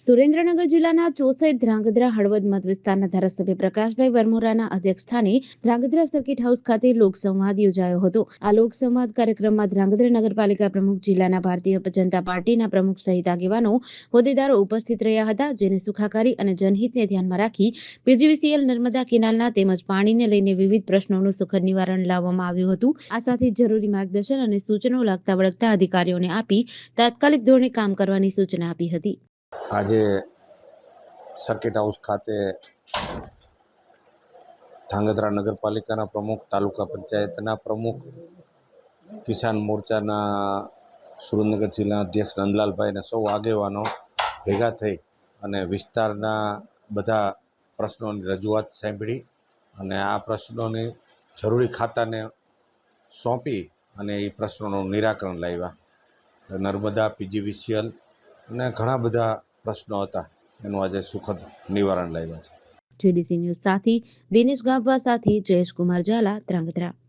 સુરેન્દ્રનગર જિલ્લાના ચોસઠ ધ્રાંગધ્રા હળવદ મત વિસ્તારના ધારાસભ્ય પ્રકાશભાઈ વરમોરાના અધ્યક્ષસ્થાને ધ્રાંગધ્રા સર્કિટ હાઉસ ખાતે લોકસંવાદ યોજાયો હતો. આ લોકસંવાદ કાર્યક્રમમાં ધ્રાંગધ્રા નગરપાલિકા પ્રમુખ, જિલ્લાના ભારતીય જનતા પાર્ટીના પ્રમુખ સહિત આગેવાનો, હોદ્દેદારો ઉપસ્થિત રહ્યા હતા, જેને સુખાકારી અને જનહિતને ધ્યાનમાં રાખી પીજીવીસીએલ નર્મદા કેનાલના તેમજ પાણીને લઈને વિવિધ પ્રશ્નોનું સુખદ નિવારણ લાવવામાં આવ્યું હતું. આ સાથે જરૂરી માર્ગદર્શન અને સૂચનો લાગતા વળગતા અધિકારીઓને આપી તાત્કાલિક ધોરણે કામ કરવાની સૂચના આપી હતી. આજે સર્કિટ હાઉસ ખાતે ધ્રાંગધ્રા નગરપાલિકાના પ્રમુખ, તાલુકા પંચાયતના પ્રમુખ, કિસાન મોરચાના સુરેન્દ્રનગર જિલ્લા અધ્યક્ષ નંદલાલભાઈ અને સૌ આગેવાનો ભેગા થઈ અને વિસ્તારના બધા પ્રશ્નોની રજૂઆત સાંભળી અને આ પ્રશ્નોની જરૂરી ખાતાને સોંપી અને એ પ્રશ્નોનું નિરાકરણ લાવ્યા. નર્મદા, પીજીવીસીએલ અને ઘણા બધા પ્રશ્નો હતા, એનું આજે સુખદ નિવારણ લાવ્યા છે. જેડીસી ન્યૂઝ સાથે દિનેશ ગાભા સાથે જયેશકુમાર ઝાલા, ધ્રાંગધ્રા.